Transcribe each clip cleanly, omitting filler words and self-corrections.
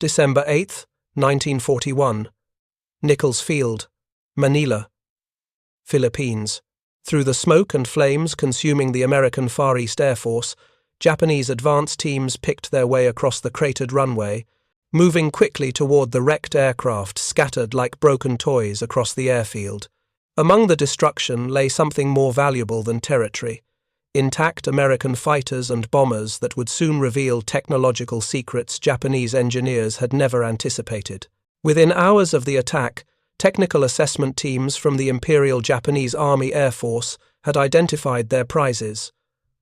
December 8, 1941. Nichols Field, Manila, Philippines. Through the smoke and flames consuming the American Far East Air Force, Japanese advance teams picked their way across the cratered runway, moving quickly toward the wrecked aircraft scattered like broken toys across the airfield. Among the destruction lay something more valuable than territory: intact American fighters and bombers that would soon reveal technological secrets Japanese engineers had never anticipated. Within hours of the attack, technical assessment teams from the Imperial Japanese Army Air Force had identified their prizes: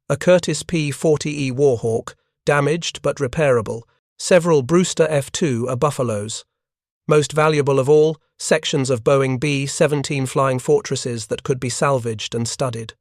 a Curtiss P-40E Warhawk, damaged but repairable, several Brewster F2A Buffalos. Most valuable of all, sections of Boeing B-17 Flying Fortresses that could be salvaged and studied.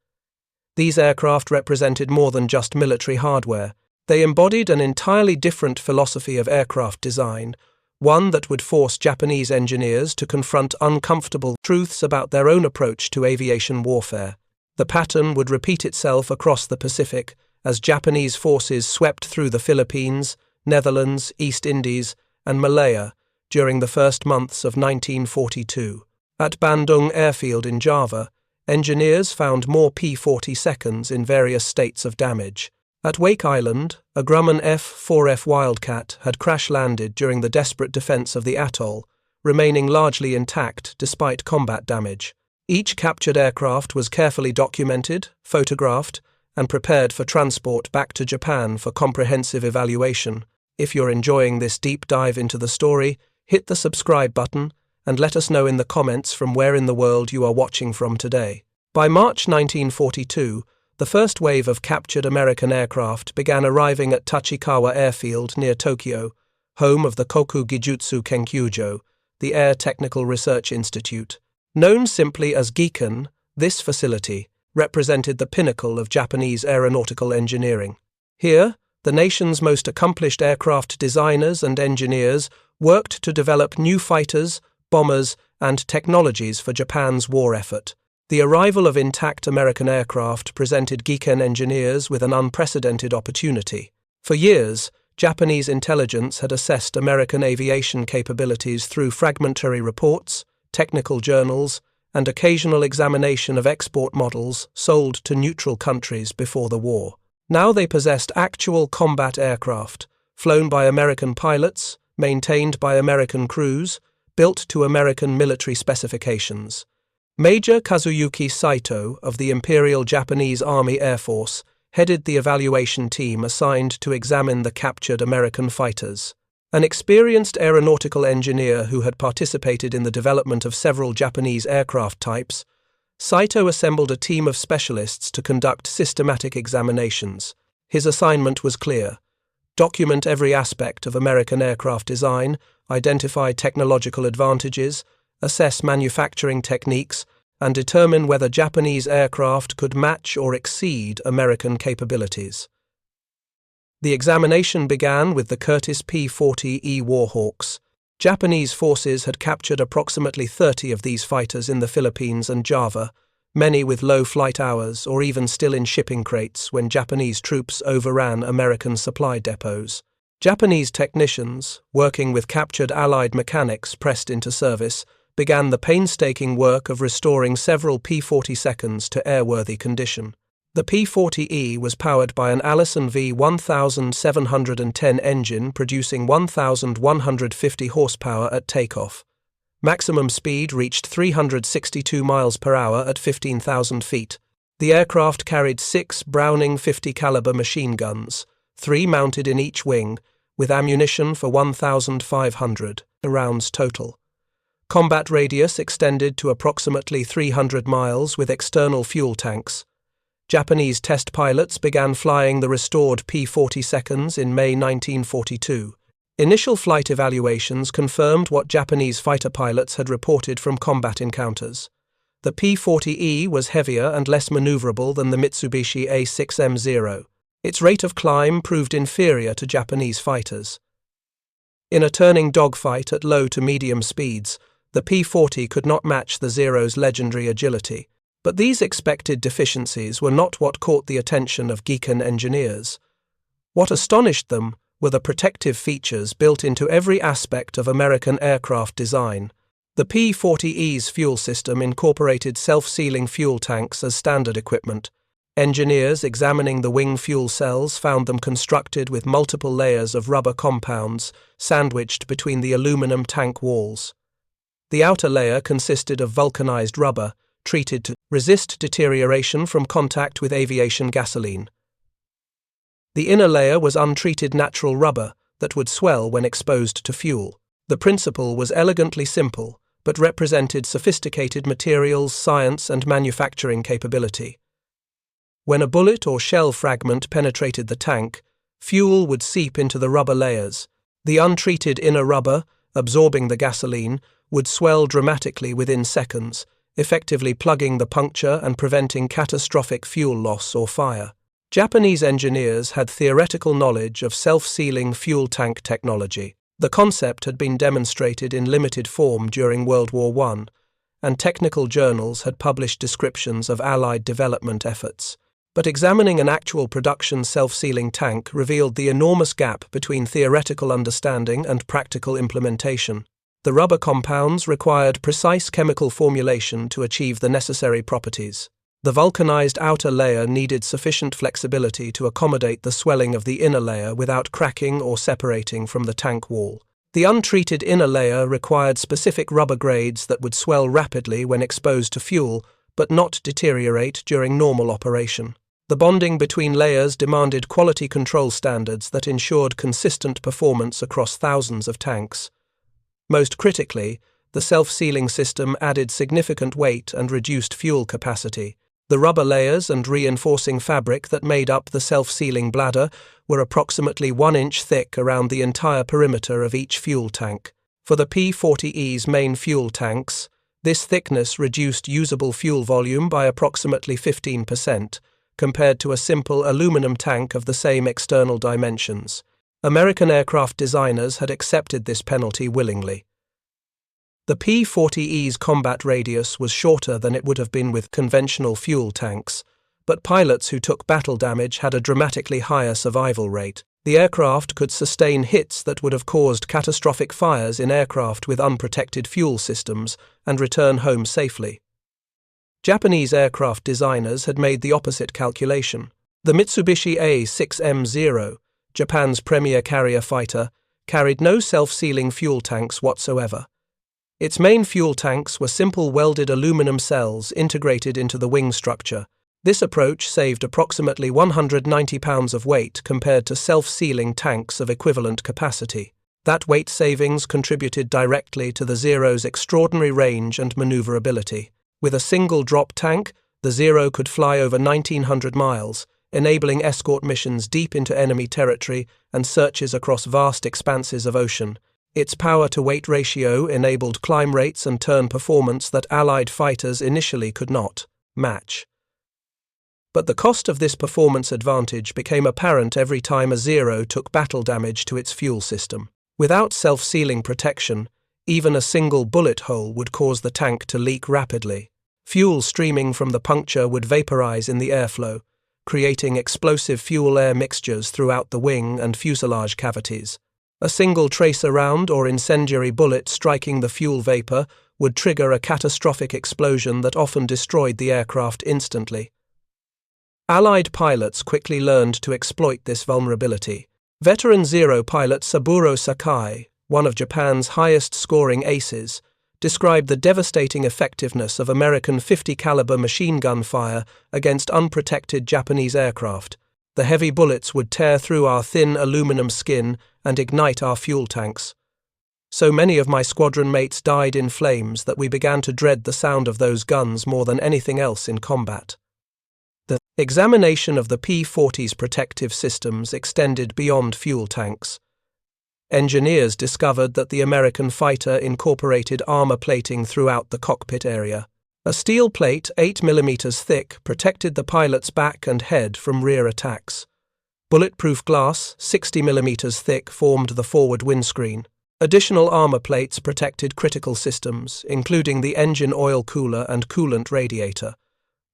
These aircraft represented more than just military hardware. They embodied an entirely different philosophy of aircraft design, one that would force Japanese engineers to confront uncomfortable truths about their own approach to aviation warfare. The pattern would repeat itself across the Pacific as Japanese forces swept through the Philippines, Netherlands, East Indies, and Malaya during the first months of 1942. At Bandung Airfield in Java, engineers found more P-42s in various states of damage. At Wake Island, a Grumman F-4F Wildcat had crash-landed during the desperate defense of the atoll, remaining largely intact despite combat damage. Each captured aircraft was carefully documented, photographed, and prepared for transport back to Japan for comprehensive evaluation. If you're enjoying this deep dive into the story, hit the subscribe button and let us know in the comments from where in the world you are watching from today. By March 1942, the first wave of captured American aircraft began arriving at Tachikawa Airfield near Tokyo, home of the Koku Gijutsu Kenkyujo, the Air Technical Research Institute. Known simply as Giken, this facility represented the pinnacle of Japanese aeronautical engineering. Here, the nation's most accomplished aircraft designers and engineers worked to develop new fighters, bombers, and technologies for Japan's war effort. The arrival of intact American aircraft presented Giken engineers with an unprecedented opportunity. For years, Japanese intelligence had assessed American aviation capabilities through fragmentary reports, technical journals, and occasional examination of export models sold to neutral countries before the war. Now they possessed actual combat aircraft, flown by American pilots, maintained by American crews, built to American military specifications. Major Kazuyuki Saito of the Imperial Japanese Army Air Force headed the evaluation team assigned to examine the captured American fighters. An experienced aeronautical engineer who had participated in the development of several Japanese aircraft types, Saito assembled a team of specialists to conduct systematic examinations. His assignment was clear: document every aspect of American aircraft design, identify technological advantages, assess manufacturing techniques, and determine whether Japanese aircraft could match or exceed American capabilities. The examination began with the Curtiss P-40E Warhawks. Japanese forces had captured approximately 30 of these fighters in the Philippines and Java, many with low flight hours or even still in shipping crates when Japanese troops overran American supply depots. Japanese technicians, working with captured Allied mechanics pressed into service, began the painstaking work of restoring several P-42s to airworthy condition. The P-40E was powered by an Allison V1710 engine producing 1,150 horsepower at takeoff. Maximum speed reached 362 miles per hour at 15,000 feet. The aircraft carried 6 Browning 50 caliber machine guns, 3 mounted in each wing, with ammunition for 1,500 rounds total. Combat radius extended to approximately 300 miles with external fuel tanks. Japanese test pilots began flying the restored P-42s in May 1942. Initial flight evaluations confirmed what Japanese fighter pilots had reported from combat encounters. The P-40E was heavier and less maneuverable than the Mitsubishi A6M0. Its rate of climb proved inferior to Japanese fighters. In a turning dogfight at low to medium speeds, the P-40 could not match the Zero's legendary agility. But these expected deficiencies were not what caught the attention of Giken engineers. What astonished them were the protective features built into every aspect of American aircraft design. The P-40E's fuel system incorporated self-sealing fuel tanks as standard equipment. Engineers examining the wing fuel cells found them constructed with multiple layers of rubber compounds sandwiched between the aluminum tank walls. The outer layer consisted of vulcanized rubber, treated to resist deterioration from contact with aviation gasoline. The inner layer was untreated natural rubber that would swell when exposed to fuel. The principle was elegantly simple, but represented sophisticated materials, science, and manufacturing capability. When a bullet or shell fragment penetrated the tank, fuel would seep into the rubber layers. The untreated inner rubber, absorbing the gasoline, would swell dramatically within seconds, effectively plugging the puncture and preventing catastrophic fuel loss or fire. Japanese engineers had theoretical knowledge of self-sealing fuel tank technology. The concept had been demonstrated in limited form during World War I, and technical journals had published descriptions of Allied development efforts. But examining an actual production self-sealing tank revealed the enormous gap between theoretical understanding and practical implementation. The rubber compounds required precise chemical formulation to achieve the necessary properties. The vulcanized outer layer needed sufficient flexibility to accommodate the swelling of the inner layer without cracking or separating from the tank wall. The untreated inner layer required specific rubber grades that would swell rapidly when exposed to fuel, but not deteriorate during normal operation. The bonding between layers demanded quality control standards that ensured consistent performance across thousands of tanks. Most critically, the self-sealing system added significant weight and reduced fuel capacity. The rubber layers and reinforcing fabric that made up the self-sealing bladder were approximately 1 inch thick around the entire perimeter of each fuel tank. For the P-40E's main fuel tanks, this thickness reduced usable fuel volume by approximately 15%, compared to a simple aluminum tank of the same external dimensions. American aircraft designers had accepted this penalty willingly. The P-40E's combat radius was shorter than it would have been with conventional fuel tanks, but pilots who took battle damage had a dramatically higher survival rate. The aircraft could sustain hits that would have caused catastrophic fires in aircraft with unprotected fuel systems and return home safely. Japanese aircraft designers had made the opposite calculation. The Mitsubishi A6M0, Japan's premier carrier fighter, carried no self-sealing fuel tanks whatsoever. Its main fuel tanks were simple welded aluminum cells integrated into the wing structure. This approach saved approximately 190 pounds of weight compared to self-sealing tanks of equivalent capacity. That weight savings contributed directly to the Zero's extraordinary range and maneuverability. With a single drop tank, the Zero could fly over 1,900 miles, enabling escort missions deep into enemy territory and searches across vast expanses of ocean. Its power-to-weight ratio enabled climb rates and turn performance that Allied fighters initially could not match. But the cost of this performance advantage became apparent every time a Zero took battle damage to its fuel system. Without self-sealing protection, even a single bullet hole would cause the tank to leak rapidly. Fuel streaming from the puncture would vaporize in the airflow, creating explosive fuel-air mixtures throughout the wing and fuselage cavities. A single tracer round or incendiary bullet striking the fuel vapor would trigger a catastrophic explosion that often destroyed the aircraft instantly. Allied pilots quickly learned to exploit this vulnerability. Veteran Zero pilot Saburo Sakai, one of Japan's highest-scoring aces, described the devastating effectiveness of American .50 caliber machine gun fire against unprotected Japanese aircraft. The heavy bullets would tear through our thin aluminum skin and ignite our fuel tanks. So many of my squadron mates died in flames that we began to dread the sound of those guns more than anything else in combat. The examination of the P-40's protective systems extended beyond fuel tanks. Engineers discovered that the American fighter incorporated armor plating throughout the cockpit area. A steel plate 8 mm thick protected the pilot's back and head from rear attacks. Bulletproof glass 60 mm thick formed the forward windscreen. Additional armor plates protected critical systems, including the engine oil cooler and coolant radiator.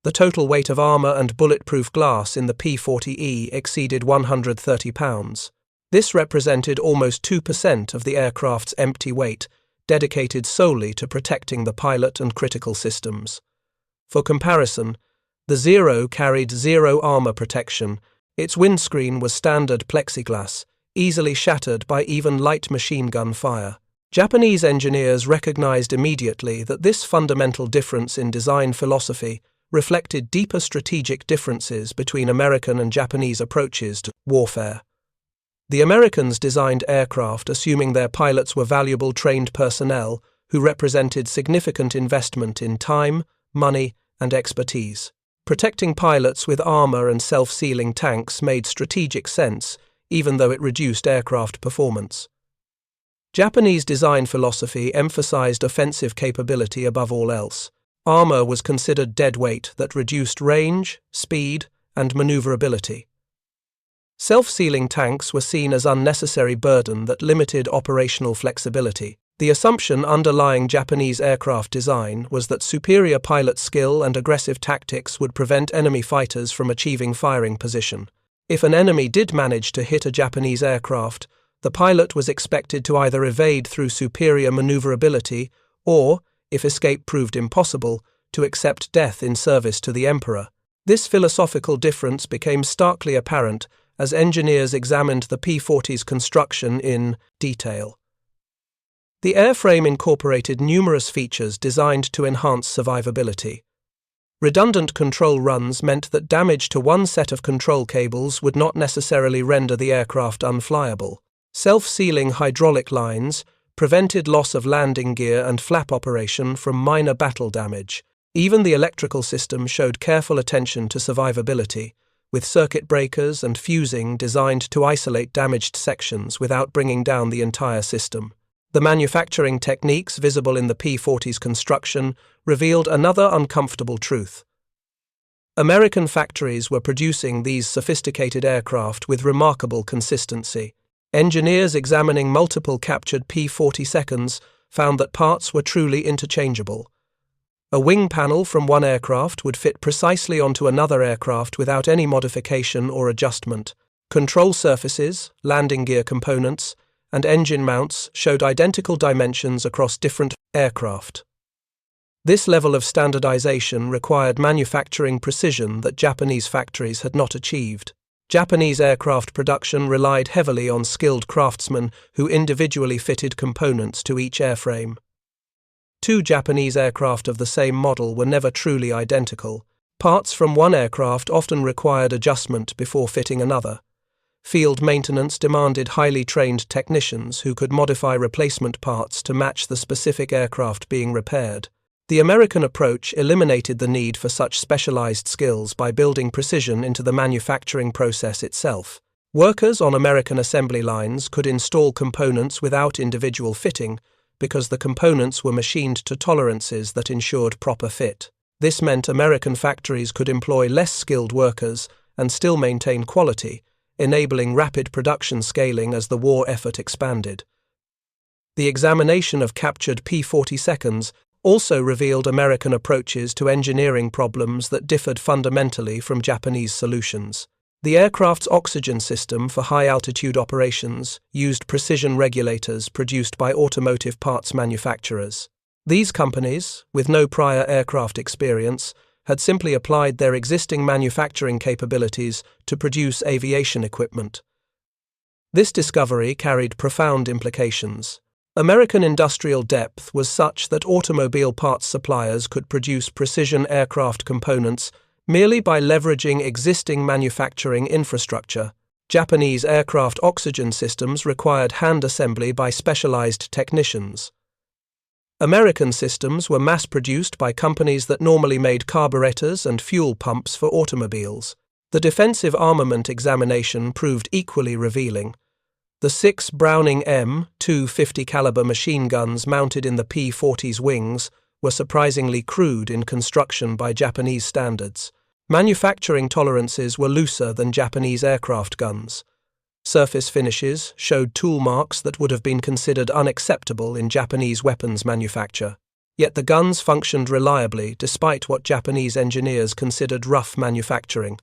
The total weight of armor and bulletproof glass in the P-40E exceeded 130 pounds. This represented almost 2% of the aircraft's empty weight, dedicated solely to protecting the pilot and critical systems. For comparison, the Zero carried zero armor protection. Its windscreen was standard plexiglass, easily shattered by even light machine gun fire. Japanese engineers recognized immediately that this fundamental difference in design philosophy reflected deeper strategic differences between American and Japanese approaches to warfare. The Americans designed aircraft assuming their pilots were valuable trained personnel who represented significant investment in time, money, and expertise. Protecting pilots with armor and self-sealing tanks made strategic sense, even though it reduced aircraft performance. Japanese design philosophy emphasized offensive capability above all else. Armor was considered dead weight that reduced range, speed, and maneuverability. Self-sealing tanks were seen as unnecessary burden that limited operational flexibility. The assumption underlying Japanese aircraft design was that superior pilot skill and aggressive tactics would prevent enemy fighters from achieving firing position. If an enemy did manage to hit a Japanese aircraft, the pilot was expected to either evade through superior maneuverability or, if escape proved impossible, to accept death in service to the emperor. This philosophical difference became starkly apparent as engineers examined the P-40's construction in detail. The airframe incorporated numerous features designed to enhance survivability. Redundant control runs meant that damage to one set of control cables would not necessarily render the aircraft unflyable. Self-sealing hydraulic lines prevented loss of landing gear and flap operation from minor battle damage. Even the electrical system showed careful attention to survivability, with circuit breakers and fusing designed to isolate damaged sections without bringing down the entire system. The manufacturing techniques visible in the P-40's construction revealed another uncomfortable truth. American factories were producing these sophisticated aircraft with remarkable consistency. Engineers examining multiple captured P-40s found that parts were truly interchangeable. A wing panel from one aircraft would fit precisely onto another aircraft without any modification or adjustment. Control surfaces, landing gear components, and engine mounts showed identical dimensions across different aircraft. This level of standardization required manufacturing precision that Japanese factories had not achieved. Japanese aircraft production relied heavily on skilled craftsmen who individually fitted components to each airframe. Two Japanese aircraft of the same model were never truly identical. Parts from one aircraft often required adjustment before fitting another. Field maintenance demanded highly trained technicians who could modify replacement parts to match the specific aircraft being repaired. The American approach eliminated the need for such specialized skills by building precision into the manufacturing process itself. Workers on American assembly lines could install components without individual fitting because the components were machined to tolerances that ensured proper fit. This meant American factories could employ less skilled workers and still maintain quality, enabling rapid production scaling as the war effort expanded. The examination of captured P-40s also revealed American approaches to engineering problems that differed fundamentally from Japanese solutions. The aircraft's oxygen system for high-altitude operations used precision regulators produced by automotive parts manufacturers. These companies, with no prior aircraft experience, had simply applied their existing manufacturing capabilities to produce aviation equipment. This discovery carried profound implications. American industrial depth was such that automobile parts suppliers could produce precision aircraft components merely by leveraging existing manufacturing infrastructure. Japanese aircraft oxygen systems required hand assembly by specialized technicians. American systems were mass-produced by companies that normally made carburetors and fuel pumps for automobiles. The defensive armament examination proved equally revealing. The 6 Browning M250 caliber machine guns mounted in the P-40's wings were surprisingly crude in construction by Japanese standards. Manufacturing tolerances were looser than Japanese aircraft guns. Surface finishes showed tool marks that would have been considered unacceptable in Japanese weapons manufacture. Yet the guns functioned reliably despite what Japanese engineers considered rough manufacturing.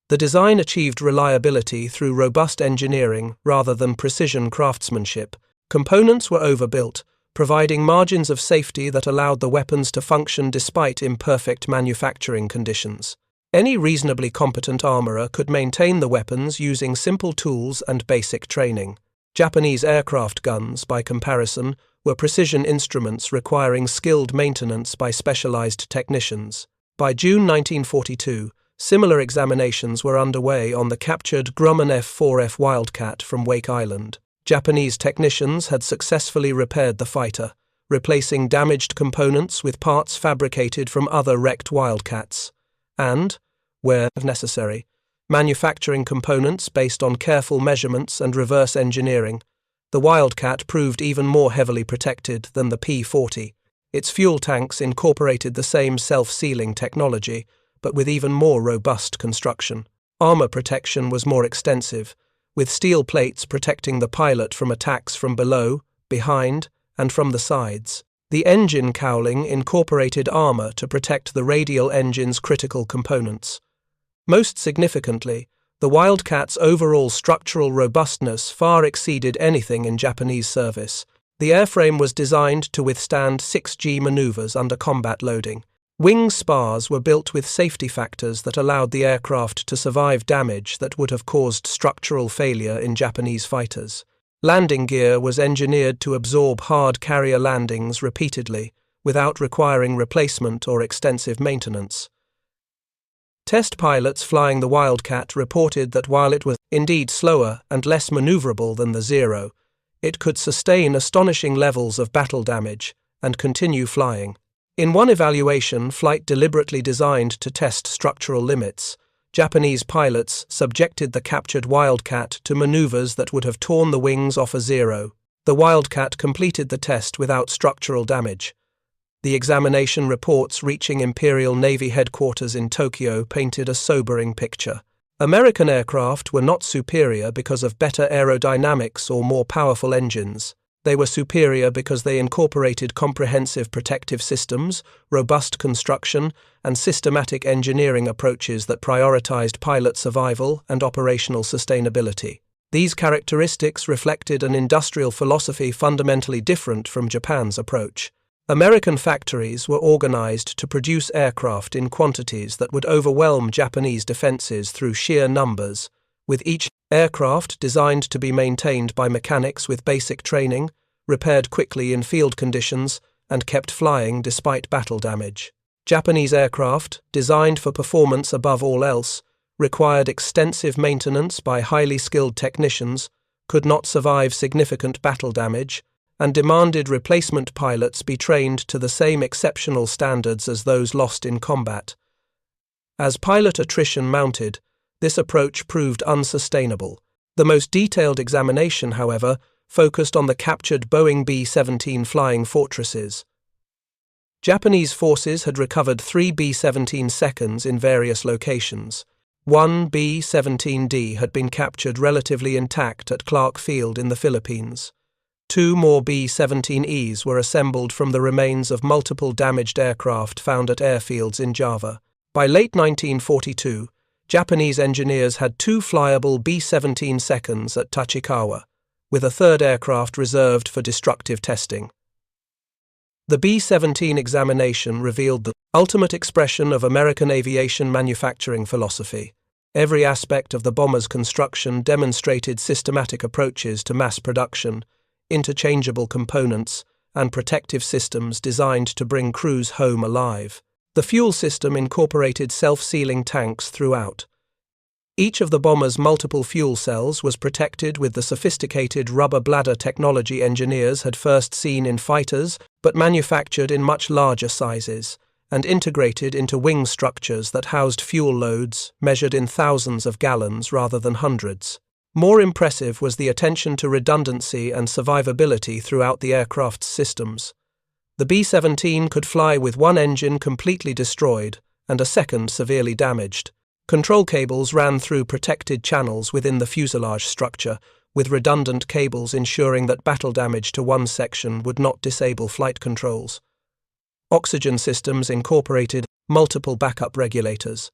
The design achieved reliability through robust engineering rather than precision craftsmanship. Components were overbuilt, providing margins of safety that allowed the weapons to function despite imperfect manufacturing conditions. Any reasonably competent armorer could maintain the weapons using simple tools and basic training. Japanese aircraft guns, by comparison, were precision instruments requiring skilled maintenance by specialized technicians. By June 1942, similar examinations were underway on the captured Grumman F-4F Wildcat from Wake Island. Japanese technicians had successfully repaired the fighter, replacing damaged components with parts fabricated from other wrecked Wildcats, and, where necessary, manufacturing components based on careful measurements and reverse engineering. The Wildcat proved even more heavily protected than the P-40. Its fuel tanks incorporated the same self-sealing technology, but with even more robust construction. Armor protection was more extensive, with steel plates protecting the pilot from attacks from below, behind, and from the sides. The engine cowling incorporated armor to protect the radial engine's critical components. Most significantly, the Wildcat's overall structural robustness far exceeded anything in Japanese service. The airframe was designed to withstand 6G maneuvers under combat loading. Wing spars were built with safety factors that allowed the aircraft to survive damage that would have caused structural failure in Japanese fighters. Landing gear was engineered to absorb hard carrier landings repeatedly, without requiring replacement or extensive maintenance. Test pilots flying the Wildcat reported that while it was indeed slower and less maneuverable than the Zero, it could sustain astonishing levels of battle damage and continue flying. In one evaluation flight deliberately designed to test structural limits, Japanese pilots subjected the captured Wildcat to maneuvers that would have torn the wings off a Zero. The Wildcat completed the test without structural damage. The examination reports reaching Imperial Navy headquarters in Tokyo painted a sobering picture. American aircraft were not superior because of better aerodynamics or more powerful engines. They were superior because they incorporated comprehensive protective systems, robust construction, and systematic engineering approaches that prioritized pilot survival and operational sustainability. These characteristics reflected an industrial philosophy fundamentally different from Japan's approach. American factories were organized to produce aircraft in quantities that would overwhelm Japanese defenses through sheer numbers, with each aircraft designed to be maintained by mechanics with basic training, repaired quickly in field conditions, and kept flying despite battle damage. Japanese aircraft, designed for performance above all else, required extensive maintenance by highly skilled technicians, could not survive significant battle damage, and demanded replacement pilots be trained to the same exceptional standards as those lost in combat. As pilot attrition mounted, this approach proved unsustainable. The most detailed examination, however, focused on the captured Boeing B-17 Flying Fortresses. Japanese forces had recovered 3 B-17 seconds in various locations. One B-17D had been captured relatively intact at Clark Field in the Philippines. 2 more B-17Es were assembled from the remains of multiple damaged aircraft found at airfields in Java. By late 1942, Japanese engineers had 2 flyable B-17 seconds at Tachikawa, with a third aircraft reserved for destructive testing. The B-17 examination revealed the ultimate expression of American aviation manufacturing philosophy. Every aspect of the bomber's construction demonstrated systematic approaches to mass production, interchangeable components, and protective systems designed to bring crews home alive. The fuel system incorporated self-sealing tanks throughout. Each of the bomber's multiple fuel cells was protected with the sophisticated rubber bladder technology engineers had first seen in fighters, but manufactured in much larger sizes, and integrated into wing structures that housed fuel loads measured in thousands of gallons rather than hundreds. More impressive was the attention to redundancy and survivability throughout the aircraft's systems. The B-17 could fly with one engine completely destroyed and a second severely damaged. Control cables ran through protected channels within the fuselage structure, with redundant cables ensuring that battle damage to one section would not disable flight controls. Oxygen systems incorporated multiple backup regulators.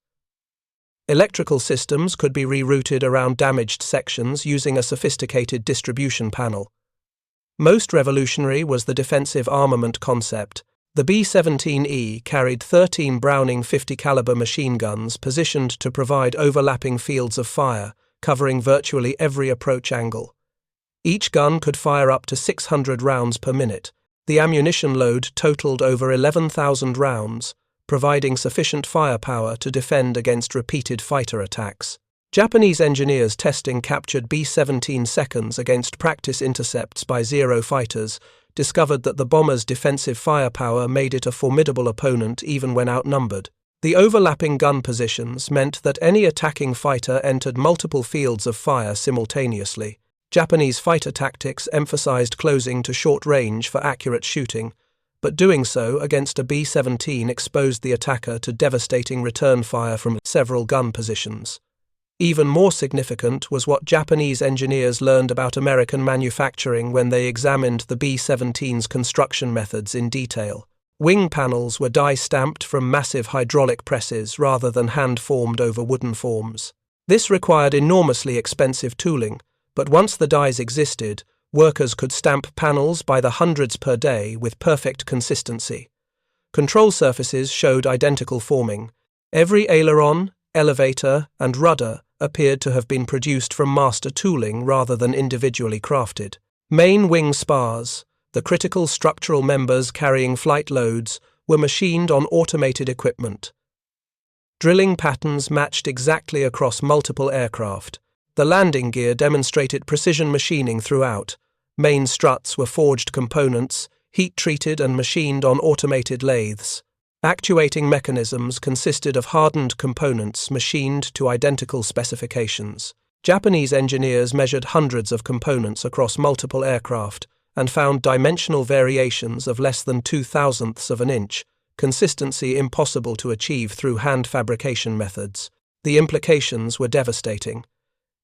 Electrical systems could be rerouted around damaged sections using a sophisticated distribution panel. Most revolutionary was the defensive armament concept. The B-17E carried 13 Browning 50 caliber machine guns positioned to provide overlapping fields of fire, covering virtually every approach angle. Each gun could fire up to 600 rounds per minute. The ammunition load totaled over 11,000 rounds, providing sufficient firepower to defend against repeated fighter attacks. Japanese engineers testing captured B-17 seconds against practice intercepts by Zero fighters discovered that the bomber's defensive firepower made it a formidable opponent even when outnumbered. The overlapping gun positions meant that any attacking fighter entered multiple fields of fire simultaneously. Japanese fighter tactics emphasized closing to short range for accurate shooting, but doing so against a B-17 exposed the attacker to devastating return fire from several gun positions. Even more significant was what Japanese engineers learned about American manufacturing when they examined the B-17's construction methods in detail. Wing panels were die-stamped from massive hydraulic presses rather than hand-formed over wooden forms. This required enormously expensive tooling, but once the dies existed, workers could stamp panels by the hundreds per day with perfect consistency. Control surfaces showed identical forming. Every aileron, elevator, and rudder appeared to have been produced from master tooling rather than individually crafted. Main wing spars, the critical structural members carrying flight loads, were machined on automated equipment. Drilling patterns matched exactly across multiple aircraft. The landing gear demonstrated precision machining throughout. Main struts were forged components, heat-treated and machined on automated lathes. Actuating mechanisms consisted of hardened components machined to identical specifications. Japanese engineers measured hundreds of components across multiple aircraft and found dimensional variations of less than 0.02 of an inch, consistency impossible to achieve through hand fabrication methods. The implications were devastating.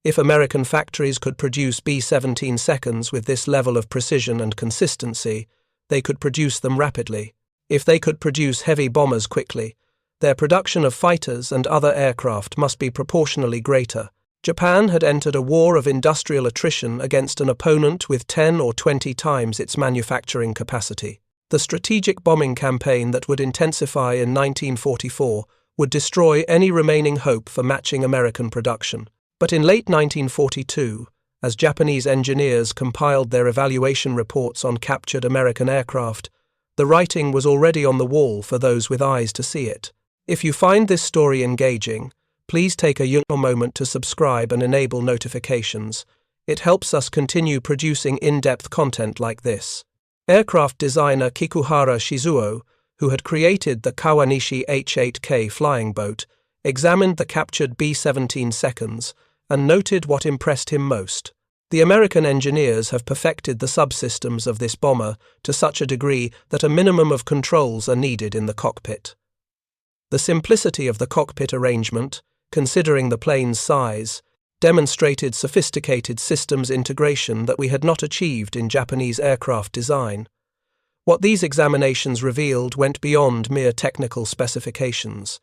If American factories could produce B-17 seconds with this level of precision and consistency, they could produce them rapidly. If they could produce heavy bombers quickly, their production of fighters and other aircraft must be proportionally greater. Japan had entered a war of industrial attrition against an opponent with 10 or 20 times its manufacturing capacity. The strategic bombing campaign that would intensify in 1944 would destroy any remaining hope for matching American production. But in late 1942, as Japanese engineers compiled their evaluation reports on captured American aircraft, the writing was already on the wall for those with eyes to see it. If you find this story engaging, please take a moment to subscribe and enable notifications. It helps us continue producing in-depth content like this. Aircraft designer Kikuhara Shizuo, who had created the Kawanishi H-8K flying boat, examined the captured B-17 seconds and noted what impressed him most. The American engineers have perfected the subsystems of this bomber to such a degree that a minimum of controls are needed in the cockpit. The simplicity of the cockpit arrangement, considering the plane's size, demonstrated sophisticated systems integration that we had not achieved in Japanese aircraft design. What these examinations revealed went beyond mere technical specifications.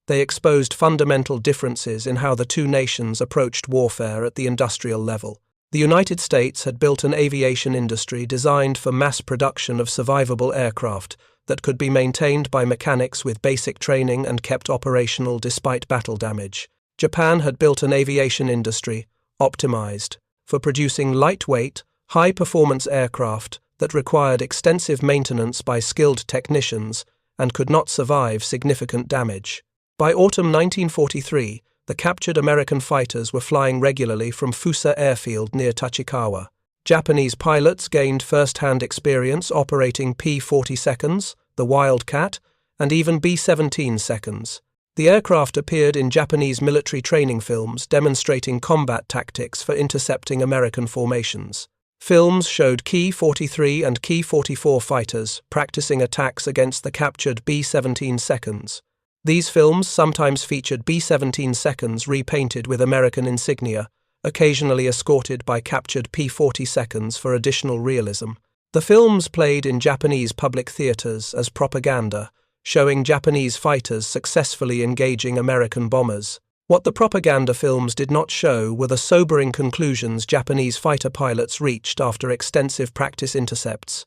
They exposed fundamental differences in how the two nations approached warfare at the industrial level. The United States had built an aviation industry designed for mass production of survivable aircraft that could be maintained by mechanics with basic training and kept operational despite battle damage. Japan had built an aviation industry, optimized, for producing lightweight, high-performance aircraft that required extensive maintenance by skilled technicians and could not survive significant damage. By autumn 1943, the captured American fighters were flying regularly from Fusa Airfield near Tachikawa. Japanese pilots gained first-hand experience operating P-40 seconds, the Wildcat, and even B-17 seconds. The aircraft appeared in Japanese military training films demonstrating combat tactics for intercepting American formations. Films showed Ki-43 and Ki-44 fighters practicing attacks against the captured B-17 seconds. These films sometimes featured B-17 seconds repainted with American insignia, occasionally escorted by captured P-40 seconds for additional realism. The films played in Japanese public theaters as propaganda, showing Japanese fighters successfully engaging American bombers. What the propaganda films did not show were the sobering conclusions Japanese fighter pilots reached after extensive practice intercepts.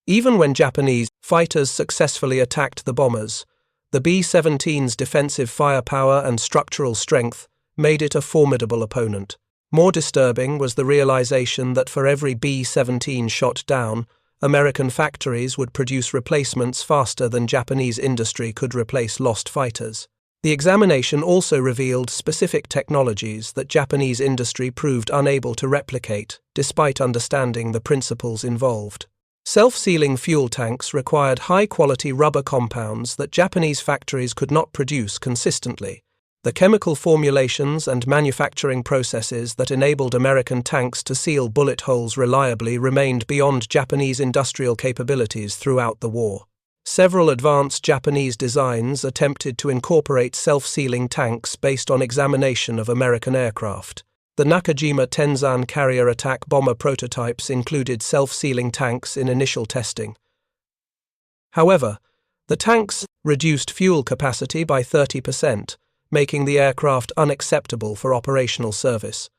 Even when Japanese fighters successfully attacked the bombers, the B-17's defensive firepower and structural strength made it a formidable opponent. More disturbing was the realization that for every B-17 shot down, American factories would produce replacements faster than Japanese industry could replace lost fighters. The examination also revealed specific technologies that Japanese industry proved unable to replicate, despite understanding the principles involved. Self-sealing fuel tanks required high-quality rubber compounds that Japanese factories could not produce consistently. The chemical formulations and manufacturing processes that enabled American tanks to seal bullet holes reliably remained beyond Japanese industrial capabilities throughout the war. Several advanced Japanese designs attempted to incorporate self-sealing tanks based on examination of American aircraft. The Nakajima Tenzan carrier attack bomber prototypes included self-sealing tanks in initial testing. However, the tanks reduced fuel capacity by 30%, making the aircraft unacceptable for operational service.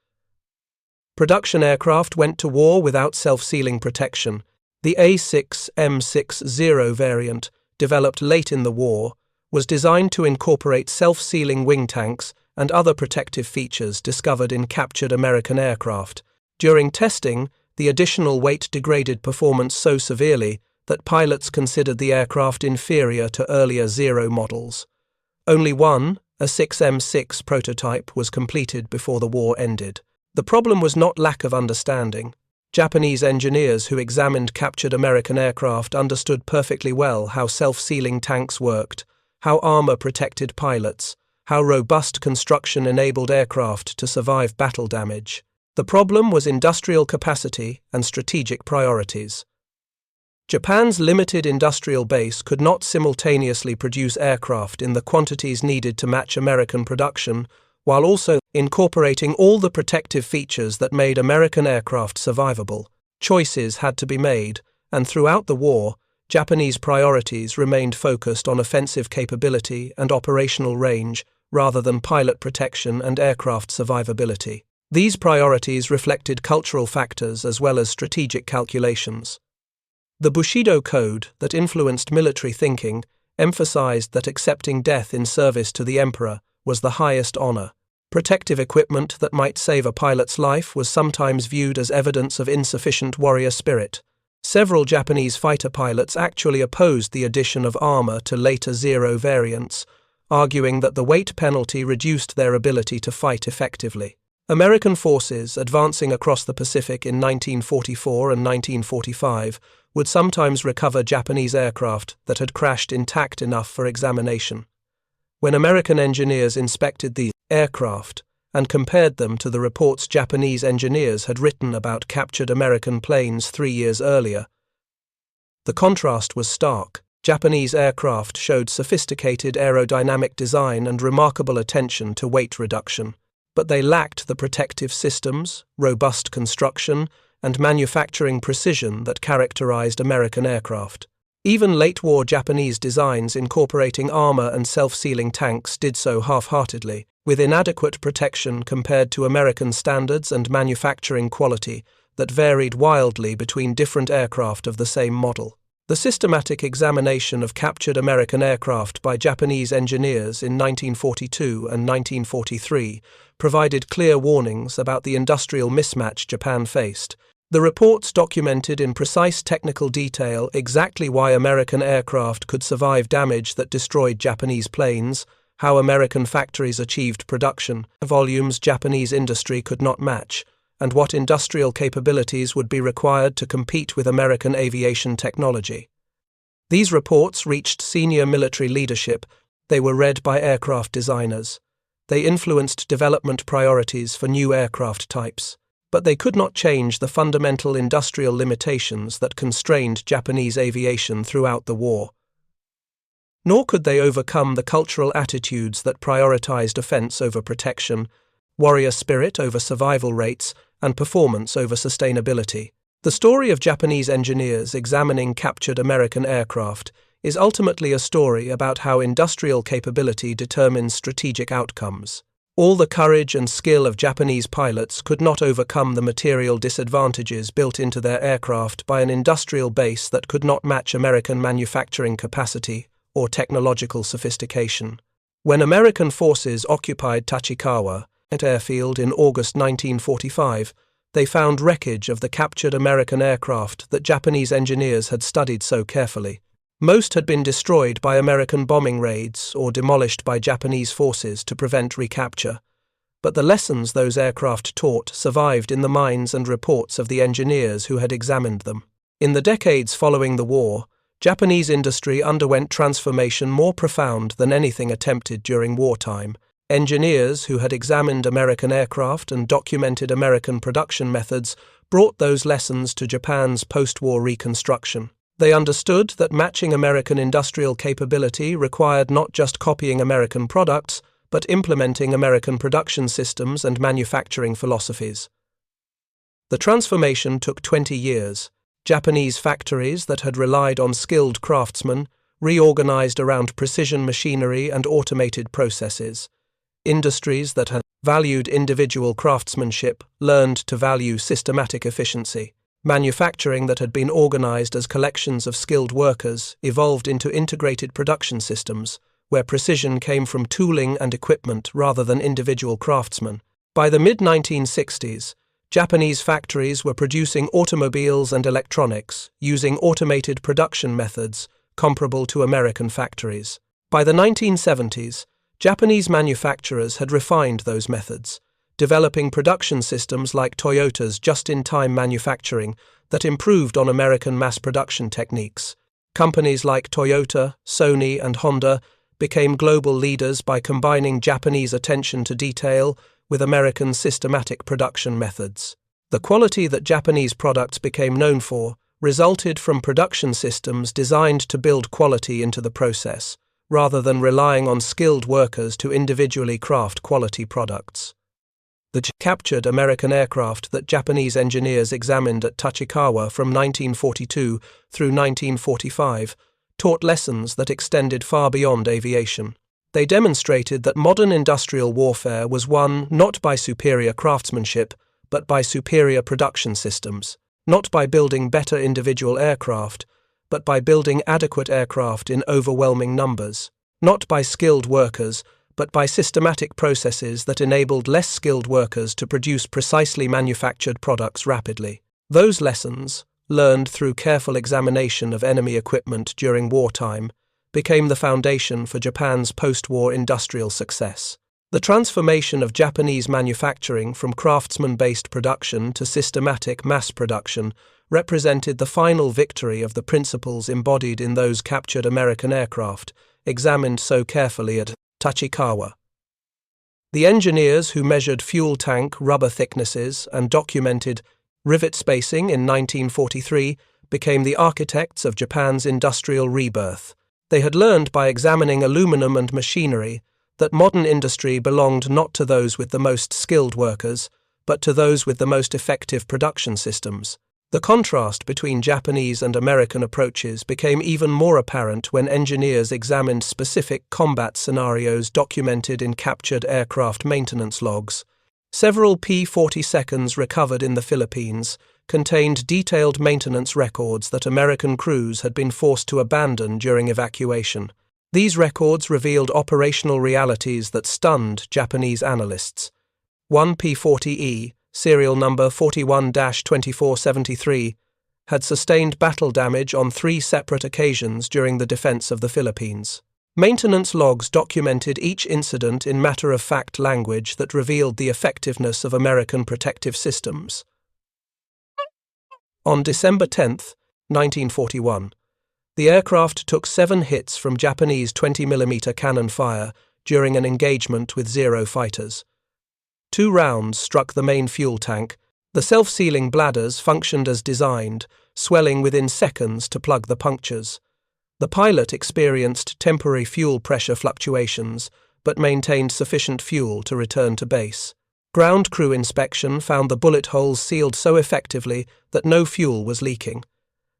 Production aircraft went to war without self-sealing protection. The A6M60 variant, developed late in the war, was designed to incorporate self-sealing wing tanks and other protective features discovered in captured American aircraft. During testing, the additional weight degraded performance so severely that pilots considered the aircraft inferior to earlier Zero models. Only one, a 6M6 prototype, was completed before the war ended. The problem was not lack of understanding. Japanese engineers who examined captured American aircraft understood perfectly well how self-sealing tanks worked, how armor protected pilots, how robust construction enabled aircraft to survive battle damage. The problem was industrial capacity and strategic priorities. Japan's limited industrial base could not simultaneously produce aircraft in the quantities needed to match American production, while also incorporating all the protective features that made American aircraft survivable. Choices had to be made, and throughout the war, Japanese priorities remained focused on offensive capability and operational range rather than pilot protection and aircraft survivability. These priorities reflected cultural factors as well as strategic calculations. The Bushido Code that influenced military thinking emphasized that accepting death in service to the emperor was the highest honor. Protective equipment that might save a pilot's life was sometimes viewed as evidence of insufficient warrior spirit. Several Japanese fighter pilots actually opposed the addition of armor to later Zero variants, arguing that the weight penalty reduced their ability to fight effectively. American forces advancing across the Pacific in 1944 and 1945 would sometimes recover Japanese aircraft that had crashed intact enough for examination. When American engineers inspected these aircraft and compared them to the reports Japanese engineers had written about captured American planes 3 years earlier, the contrast was stark. Japanese aircraft showed sophisticated aerodynamic design and remarkable attention to weight reduction, but they lacked the protective systems, robust construction, and manufacturing precision that characterized American aircraft. Even late-war Japanese designs incorporating armor and self-sealing tanks did so half-heartedly, with inadequate protection compared to American standards and manufacturing quality that varied wildly between different aircraft of the same model. The systematic examination of captured American aircraft by Japanese engineers in 1942 and 1943 provided clear warnings about the industrial mismatch Japan faced. The reports documented in precise technical detail exactly why American aircraft could survive damage that destroyed Japanese planes, how American factories achieved production volumes Japanese industry could not match, and what industrial capabilities would be required to compete with American aviation technology. These reports reached senior military leadership. They were read by aircraft designers. They influenced development priorities for new aircraft types, but they could not change the fundamental industrial limitations that constrained Japanese aviation throughout the war. Nor could they overcome the cultural attitudes that prioritized offense over protection, warrior spirit over survival rates, and performance over sustainability. The story of Japanese engineers examining captured American aircraft is ultimately a story about how industrial capability determines strategic outcomes. All the courage and skill of Japanese pilots could not overcome the material disadvantages built into their aircraft by an industrial base that could not match American manufacturing capacity or technological sophistication. When American forces occupied Tachikawa airfield in August 1945, they found wreckage of the captured American aircraft that Japanese engineers had studied so carefully. Most had been destroyed by American bombing raids or demolished by Japanese forces to prevent recapture, but the lessons those aircraft taught survived in the minds and reports of the engineers who had examined them. In the decades following the war, Japanese industry underwent transformation more profound than anything attempted during wartime. Engineers who had examined American aircraft and documented American production methods brought those lessons to Japan's post-war reconstruction. They understood that matching American industrial capability required not just copying American products, but implementing American production systems and manufacturing philosophies. The transformation took 20 years. Japanese factories that had relied on skilled craftsmen reorganized around precision machinery and automated processes. Industries that had valued individual craftsmanship learned to value systematic efficiency. Manufacturing that had been organized as collections of skilled workers evolved into integrated production systems, where precision came from tooling and equipment rather than individual craftsmen. By the mid-1960s, Japanese factories were producing automobiles and electronics using automated production methods comparable to American factories. By the 1970s, Japanese manufacturers had refined those methods, developing production systems like Toyota's just-in-time manufacturing that improved on American mass production techniques. Companies like Toyota, Sony, and Honda became global leaders by combining Japanese attention to detail with American systematic production methods. The quality that Japanese products became known for resulted from production systems designed to build quality into the process, rather than relying on skilled workers to individually craft quality products. The captured American aircraft that Japanese engineers examined at Tachikawa from 1942 through 1945 taught lessons that extended far beyond aviation. They demonstrated that modern industrial warfare was won not by superior craftsmanship, but by superior production systems, not by building better individual aircraft, but by building adequate aircraft in overwhelming numbers, not by skilled workers, but by systematic processes that enabled less skilled workers to produce precisely manufactured products rapidly. Those lessons, learned through careful examination of enemy equipment during wartime, became the foundation for Japan's post-war industrial success. The transformation of Japanese manufacturing from craftsman-based production to systematic mass production represented the final victory of the principles embodied in those captured American aircraft, examined so carefully at Tachikawa. The engineers who measured fuel tank rubber thicknesses and documented rivet spacing in 1943 became the architects of Japan's industrial rebirth. They had learned by examining aluminum and machinery that modern industry belonged not to those with the most skilled workers, but to those with the most effective production systems. The contrast between Japanese and American approaches became even more apparent when engineers examined specific combat scenarios documented in captured aircraft maintenance logs. Several P-40Es recovered in the Philippines contained detailed maintenance records that American crews had been forced to abandon during evacuation. These records revealed operational realities that stunned Japanese analysts. One P-40E, serial number 41-2473, had sustained battle damage on 3 separate occasions during the defense of the Philippines. Maintenance logs documented each incident in matter-of-fact language that revealed the effectiveness of American protective systems. On December 10, 1941, the aircraft took 7 hits from Japanese 20mm cannon fire during an engagement with 0 fighters. 2 rounds struck the main fuel tank. The self-sealing bladders functioned as designed, swelling within seconds to plug the punctures. The pilot experienced temporary fuel pressure fluctuations, but maintained sufficient fuel to return to base. Ground crew inspection found the bullet holes sealed so effectively that no fuel was leaking.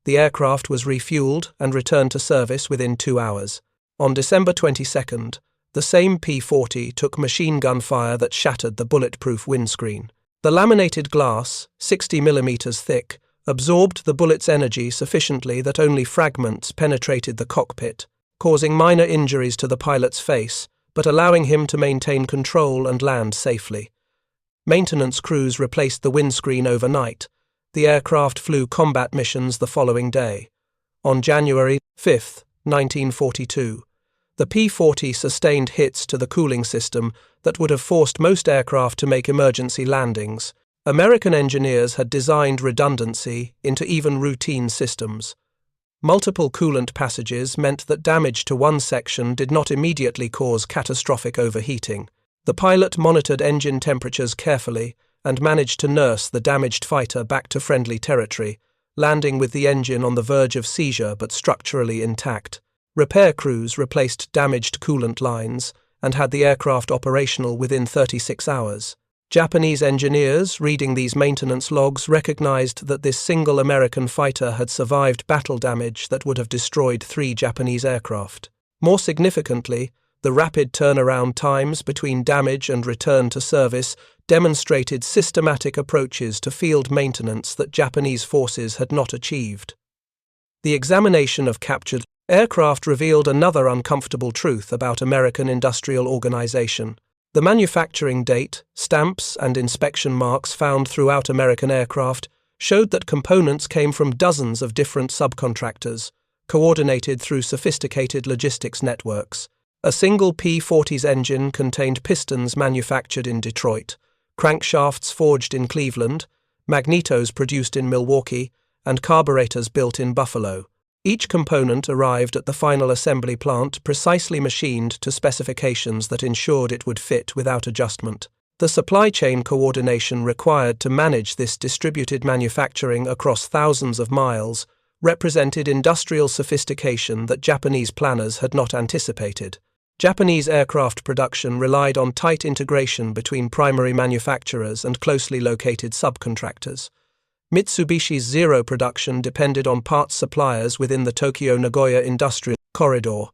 The aircraft was refueled and returned to service within 2 hours. On December 22nd, The same P-40 took machine gun fire that shattered the bulletproof windscreen. The laminated glass, 60 mm thick, absorbed the bullet's energy sufficiently that only fragments penetrated the cockpit, causing minor injuries to the pilot's face, but allowing him to maintain control and land safely. Maintenance crews replaced the windscreen overnight. The aircraft flew combat missions the following day. On January 5, 1942, the P-40 sustained hits to the cooling system that would have forced most aircraft to make emergency landings. American engineers had designed redundancy into even routine systems. Multiple coolant passages meant that damage to one section did not immediately cause catastrophic overheating. The pilot monitored engine temperatures carefully and managed to nurse the damaged fighter back to friendly territory, landing with the engine on the verge of seizure but structurally intact. Repair crews replaced damaged coolant lines and had the aircraft operational within 36 hours. Japanese engineers, reading these maintenance logs, recognized that this single American fighter had survived battle damage that would have destroyed 3 Japanese aircraft. More significantly, the rapid turnaround times between damage and return to service demonstrated systematic approaches to field maintenance that Japanese forces had not achieved. The examination of captured aircraft revealed another uncomfortable truth about American industrial organization. The manufacturing date, stamps, and inspection marks found throughout American aircraft showed that components came from dozens of different subcontractors, coordinated through sophisticated logistics networks. A single P-40's engine contained pistons manufactured in Detroit, crankshafts forged in Cleveland, magnetos produced in Milwaukee, and carburetors built in Buffalo. Each component arrived at the final assembly plant precisely machined to specifications that ensured it would fit without adjustment. The supply chain coordination required to manage this distributed manufacturing across thousands of miles represented industrial sophistication that Japanese planners had not anticipated. Japanese aircraft production relied on tight integration between primary manufacturers and closely located subcontractors. Mitsubishi's Zero production depended on parts suppliers within the Tokyo-Nagoya industrial corridor.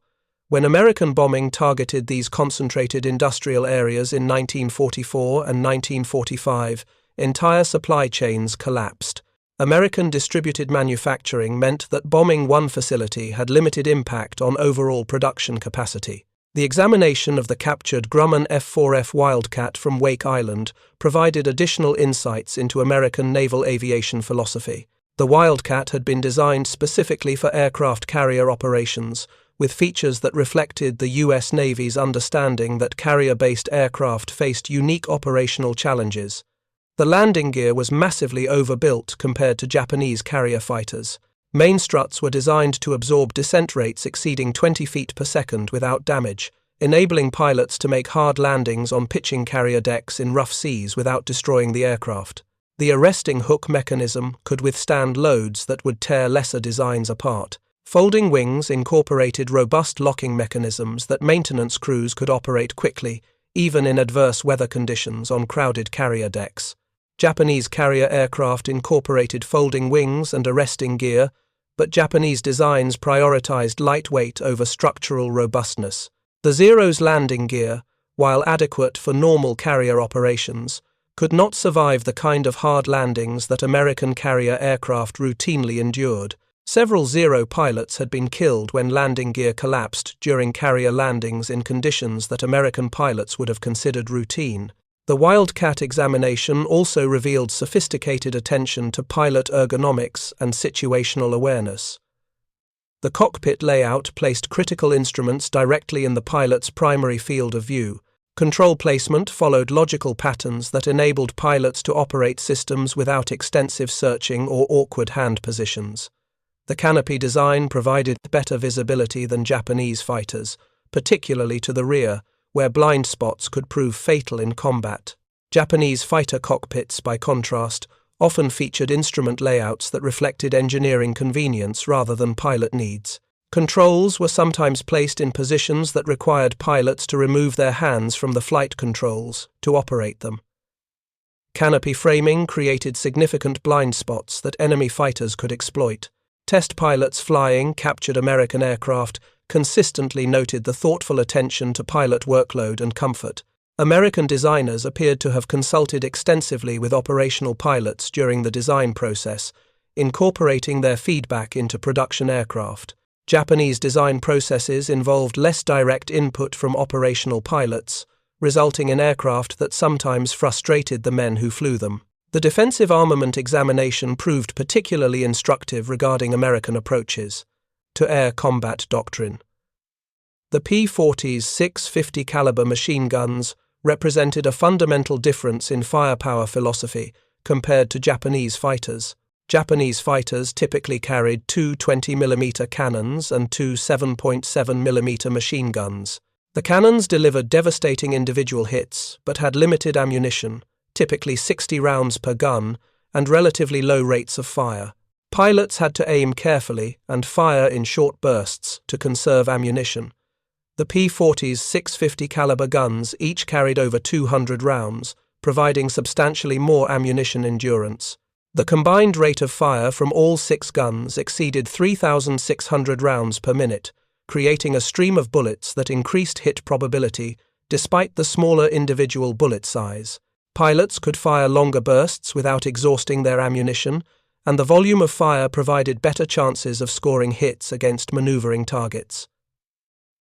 When American bombing targeted these concentrated industrial areas in 1944 and 1945, entire supply chains collapsed. American distributed manufacturing meant that bombing one facility had limited impact on overall production capacity. The examination of the captured Grumman F-4F Wildcat from Wake Island provided additional insights into American naval aviation philosophy. The Wildcat had been designed specifically for aircraft carrier operations, with features that reflected the U.S. Navy's understanding that carrier-based aircraft faced unique operational challenges. The landing gear was massively overbuilt compared to Japanese carrier fighters. Main struts were designed to absorb descent rates exceeding 20 feet per second without damage, enabling pilots to make hard landings on pitching carrier decks in rough seas without destroying the aircraft. The arresting hook mechanism could withstand loads that would tear lesser designs apart. Folding wings incorporated robust locking mechanisms that maintenance crews could operate quickly, even in adverse weather conditions on crowded carrier decks. Japanese carrier aircraft incorporated folding wings and arresting gear, but Japanese designs prioritized lightweight over structural robustness. The Zero's landing gear, while adequate for normal carrier operations, could not survive the kind of hard landings that American carrier aircraft routinely endured. Several Zero pilots had been killed when landing gear collapsed during carrier landings in conditions that American pilots would have considered routine. The Wildcat examination also revealed sophisticated attention to pilot ergonomics and situational awareness. The cockpit layout placed critical instruments directly in the pilot's primary field of view. Control placement followed logical patterns that enabled pilots to operate systems without extensive searching or awkward hand positions. The canopy design provided better visibility than Japanese fighters, particularly to the rear, where blind spots could prove fatal in combat. Japanese fighter cockpits, by contrast, often featured instrument layouts that reflected engineering convenience rather than pilot needs. Controls were sometimes placed in positions that required pilots to remove their hands from the flight controls to operate them. Canopy framing created significant blind spots that enemy fighters could exploit. Test pilots flying captured American aircraft consistently noted the thoughtful attention to pilot workload and comfort. American designers appeared to have consulted extensively with operational pilots during the design process, incorporating their feedback into production aircraft. Japanese design processes involved less direct input from operational pilots, resulting in aircraft that sometimes frustrated the men who flew them. The defensive armament examination proved particularly instructive regarding American approaches to air combat doctrine. The P-40's 650 caliber machine guns represented a fundamental difference in firepower philosophy compared to Japanese fighters. Japanese fighters typically carried two 20mm cannons and two 7.7mm machine guns. The cannons delivered devastating individual hits, but had limited ammunition, typically 60 rounds per gun, and relatively low rates of fire. Pilots had to aim carefully and fire in short bursts to conserve ammunition. The P-40's 650 caliber guns each carried over 200 rounds, providing substantially more ammunition endurance. The combined rate of fire from all 6 guns exceeded 3,600 rounds per minute, creating a stream of bullets that increased hit probability despite the smaller individual bullet size. Pilots could fire longer bursts without exhausting their ammunition, and the volume of fire provided better chances of scoring hits against maneuvering targets.